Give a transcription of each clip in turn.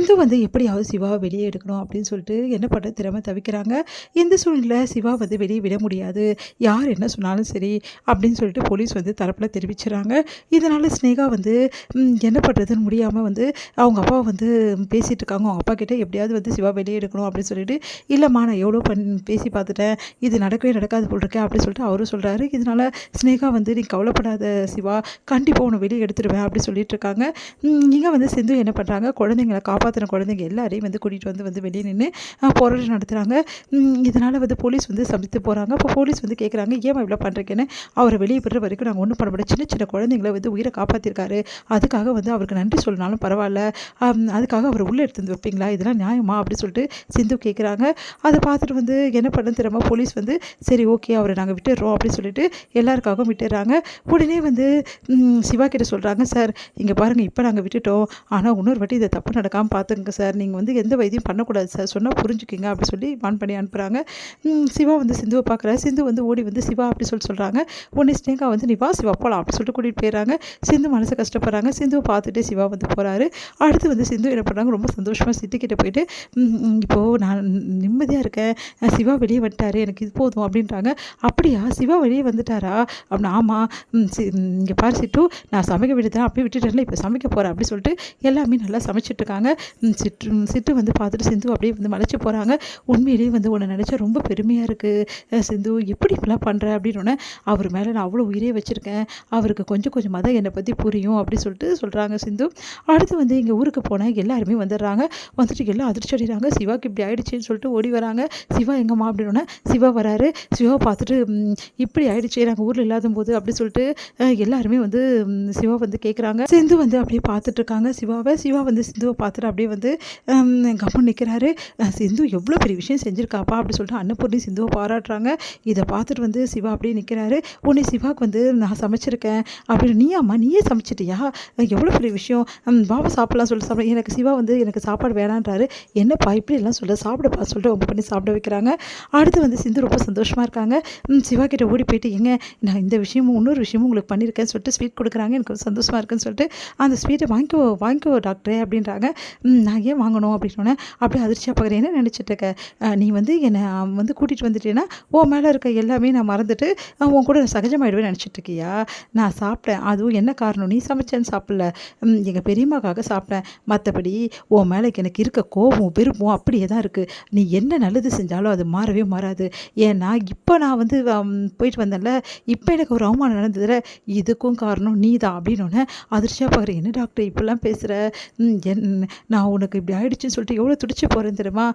சிந்து வந்து எப்படியாவது சிவாவை வெளியே எடுக்கணும் அப்படின்னு சொல்லிட்டு என்ன பண்ண தெரியாமல் தவிக்கிறாங்க. இந்த சூழ்நிலை சிவா வந்து வெளியே விட முடியாது, யார் என்ன சொன்னாலும் சரி அப்படின்னு சொல்லிட்டு போலீஸ் வந்து தரப்பில் தெரிவிச்சுறாங்க. இதனால் ஸ்னேகா வந்து என்ன பண்ணுறதுன்னு முடியாமல் வந்து அவங்க அப்பா வந்து பேசிகிட்டு இருக்காங்க. அவங்க அப்பா கிட்டே எப்படியாவது வந்து சிவா வெளியே எடுக்கணும் அப்படின்னு சொல்லிட்டு, இல்லைம்மா நான் எவ்வளோ பேசி பார்த்துட்டேன், இது நடக்கவே நடக்காது போல் இருக்கேன் அப்படின்னு சொல்லிட்டு அவரும் சொல்கிறாரு. இதனால் ஸ்னேகா வந்து நீ கவலைப்படாத சிவா, கண்டிப்பாக உன்னை வெளியே எடுத்துடுவேன் அப்படி சொல்லிட்டு இருக்காங்க. இங்கே வந்து சிந்து என்ன பண்ணுறாங்க, குழந்தைங்களை காப்பாற்றின குழந்தைங்க எல்லாரையும் வந்து கூட்டிகிட்டு வந்து வெளியே நின்று போராட்டம் நடத்துகிறாங்க. இதனால் வந்து போலீஸ் வந்து சமைத்து போகிறாங்க. அப்போ போலீஸ் வந்து கேட்குறாங்க, ஏன் இவ்வளோ பண்ணுறீங்கன்னு. அவரை வெளியே பெற வரைக்கும் நாங்கள் ஒன்றும் பண்ண முடியாது, சின்ன சின்ன குழந்தைங்களை வந்து உயிரை காப்பாற்றிருக்காரு, அதுக்காக வந்து அவருக்கு நன்றி சொல்லனாலும் பரவாயில்ல, அதுக்காக அவர் உள்ளே எடுத்து வந்து வைப்பீங்களா, இதெல்லாம் நியாயமா அப்படின்னு சொல்லிட்டு சிந்து கேட்குறாங்க. அதை பார்த்துட்டு வந்து என்ன பண்ணு தெரியாமல் போலீஸ் வந்து சரி ஓகே அவரை நாங்கள் விட்டுடுறோம் அப்படின்னு சொல்லிட்டு எல்லாருக்காகவும் விட்டுடுறாங்க. உடனே வந்து சிவா கிட்ட சொல்கிறாங்க, சார் இங்கே பாருங்கள் இப்போ நாங்கள் விட்டுட்டோம், ஆனால் இன்னொரு வாட்டி இதை தப்பு நடக்காமல் பார்த்துங்க சார், நீங்கள் வந்து எந்த வைத்தியம் பண்ணக்கூடாது சார், சொன்னால் புரிஞ்சுக்கிங்க அப்படி சொல்லி வான் பண்ணி அனுப்புகிறாங்க. சிவா வந்து சிந்துவை பார்க்குறாரு. சிந்து வந்து ஓடி வந்து சிவா அப்படி சொல்கிறாங்க. உடனே ஸ்னேகா வந்து நீ வா சிவா போகலாம் அப்படி சொல்லிட்டு கூட்டிகிட்டு போயிடுறாங்க. சிந்து மனசை கஷ்டப்படுறாங்க. சிந்துவை பார்த்துட்டு சிவா வந்து போகிறாரு. அடுத்து வந்து சிந்து என்ன பண்ணுறாங்க, ரொம்ப சந்தோஷமாக சிட்டுக்கிட்ட போயிட்டு இப்போது நான் நிம்மதியாக இருக்கேன், சிவா வெளியே வந்துட்டாரு, எனக்கு இது போதும் அப்படின்றாங்க. அப்படியா சிவா வெளியே வந்துட்டாரா அப்படின்னு. ஆமாம், இங்கே பாரு சிட்டு, நான் சமைக்க விட்டுதான் அப்படியே விட்டுட்டேன்ல, இப்போ சமைக்க போகிறேன் அப்படி சொல்லிட்டு எல்லாமே நல்லா சமைச்சிட்ருக்காங்க. சிட்டு வந்து பார்த்துட்டு சிந்து அப்படியே வந்து மலைச்சு போகிறாங்க. உண்மையிலேயே வந்து உன்னை நினச்சா ரொம்ப பெருமையாக இருக்குது சிந்து, எப்படி இப்படிலாம் பண்ணுற அப்படின்னு. அவர் மேலே நான் அவ்வளோ உயிரே வச்சுருக்கேன், அவருக்கு கொஞ்சம் கொஞ்சமாக தான் என்னை பற்றி புரியும் அப்படி சொல்லிட்டு சொல்கிறாங்க சிந்து. அடுத்து வந்து எங்கள் ஊருக்கு போனால் எல்லாருமே வந்துடுறாங்க. வந்துட்டு எல்லாம் அதிர்ச்சி அடைகிறாங்க, சிவாக்கு இப்படி ஆயிடுச்சுன்னு சொல்லிட்டு ஓடி வராங்க. சிவா எங்கம்மா அப்படின்னு. சிவா வராரு. சிவாவை பார்த்துட்டு இப்படி ஆயிடுச்சு நாங்கள் ஊரில் இல்லாத போது அப்படி சொல்லிட்டு எல்லாருமே வந்து சிவா வந்து கேட்குறாங்க. சிந்து வந்து அப்படியே பார்த்துட்டு இருக்காங்க சிவாவை. சிவா வந்து சிந்துவை பார்த்துட்டு அப்படியே வந்து கம்மன் நிற்கிறாரு. சிந்து எவ்வளோ பெரிய விஷயம் செஞ்சுருக்காப்பா அப்படி சொல்லிட்டு அன்னபூர்ணி சிந்துவை பாராட்டுறாங்க. இதை பார்த்துட்டு வந்து சிவா அப்படியே நிற்கிறாரு. உடனே சிவாவுக்கு வந்து நான் சமைச்சிருக்கேன் அப்படின்னு. நீயாம்மா நீயே சமைச்சிட்டியா, எவ்வளோ பெரிய விஷயம், பாபா சாப்பிட்லாம் சொல்லிட்டு சாப்பிட. எனக்கு சிவா வந்து எனக்கு சாப்பாடு வேணான்றாரு. என்னப்பா இப்படி எல்லாம் சொல்ல, சாப்பிடப்பா சொல்லிட்டு அவங்க பண்ணி சாப்பிட வைக்கிறாங்க. அடுத்து வந்து சிந்து ரொம்ப சந்தோஷமாக இருக்காங்க. சிவா கிட்ட ஓடி போயிட்டு எங்க நான் இந்த விஷயமும் இன்னொரு விஷயமும் உங்களுக்கு பண்ணியிருக்கேன்னு சொல்லிட்டு ஸ்வீட் கொடுக்குறாங்க. எனக்கு சந்தோஷமாக இருக்குன்னு சொல்லிட்டு அந்த ஸ்வீட்டை வாங்கிக்கோ டாக்டரே அப்படின்றாங்க. நான் ஏன் வாங்கணும் அப்படின்னு. அப்படியே அதிர்ச்சியாக பார்க்குறேன், என்ன நினச்சிட்டு இருக்க, நீ வந்து என்னை வந்து கூட்டிகிட்டு வந்துட்டேன்னா உன் மேலே இருக்க எல்லாமே நான் மறந்துட்டு உன் கூட சகஜமாயிடுவேன்னு நினச்சிட்டு இருக்கியா. நான் சாப்பிட்டேன், அதுவும் என்ன காரணம், நீ சமைச்சேன்னு சாப்பிடல, எங்கள் பெரியம்மாக்காக சாப்பிட்டேன், மற்றபடி உன் மேலே எனக்கு இருக்க கோபம் விருப்பம் அப்படியே தான் இருக்குது. நீ என்ன நல்லது செஞ்சாலும் அது மாறவே மாறாது. ஏன்னா இப்போ நான் வந்து போயிட்டு வந்தேன்ல, இப்போ எனக்கு ஒரு அவமானம் நடந்ததில்ல, இதுக்கும் காரணம் நீ தான் அப்படின்னு. அதிர்ச்சியாக பார்க்குறேன், என்ன டாக்டர் இப்படிலாம் பேசுகிற, நான் உனக்கு இப்படி ஆயிடுச்சுன்னு சொல்லிட்டு எவ்வளோ துடிச்சு போகிறேன் தெரியுமா,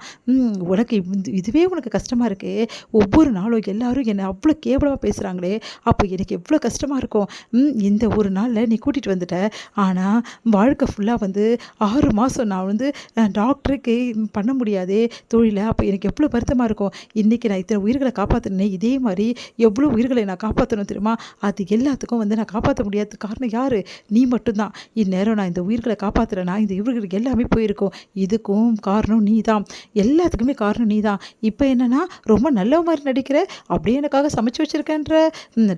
உனக்கு இதுவே உனக்கு கஷ்டமாக இருக்கே, ஒவ்வொரு நாளும் எல்லாரும் என்னை அவ்வளோ கேவலமாக பேசுகிறாங்களே, அப்போ எனக்கு எவ்வளோ கஷ்டமாக இருக்கும். இந்த ஒரு நாளில் நீ கூட்டிகிட்டு வந்துட்ட, ஆனால் வாழ்க்கை ஃபுல்லாக வந்து 6 மாதம் நான் வந்து டாக்டருக்கு பண்ண முடியாதே தொழிலை, அப்போ எனக்கு எவ்வளோ வருத்தமாக இருக்கும். இன்றைக்கி நான் இத்தனை உயிர்களை காப்பாற்றினேன், இதே மாதிரி எவ்வளோ உயிர்களை நான் காப்பாற்றணும் தெரியுமா, அது எல்லாத்துக்கும் வந்து நான் காப்பாற்ற முடியாத காரணம் யார், நீ மட்டும்தான். இந்நேரம் நான் இந்த உயிர்களை காப்பாற்றுறேன்னா இந்த உயிர்களுக்கு எல்லாமே போயிருக்கும், இதுக்கும் காரணம் நீ தான், எல்லாத்துக்குமே காரணம் நீ தான். இப்போ என்னென்னா ரொம்ப நல்ல மாதிரி நடிக்கிற, அப்படியே எனக்காக சமைச்சு வச்சுருக்கேன்ற,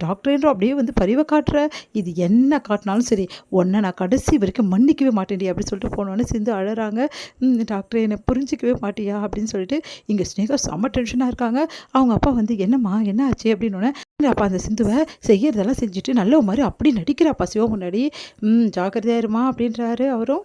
டாக்டர்ன்ற அப்படியே வந்து பரிவை காட்டுற, இது என்ன காட்டினாலும் சரி உன்னை நான் கடைசி வரைக்கும் மன்னிக்கவே மாட்டேன்டி அப்படி சொல்லிட்டு போனோன்னே சிந்து அழறாங்க. டாக்டர் என்னை புரிஞ்சிக்கவே மாட்டியா அப்படின்னு சொல்லிட்டு. இங்கே ஸ்னேகா செம்ம டென்ஷனாக இருக்காங்க. அவங்க அப்பா வந்து என்னம்மா என்ன ஆச்சு அப்படின்னு. அப்போ அந்த சிந்துவை செய்யறதெல்லாம் செஞ்சுட்டு நல்ல மாதிரி அப்படி நடிக்கிறாப்பா சிவா முன்னாடி. ஜாக்கிரதையாயிருமா அப்படின்றாரு அவரும்.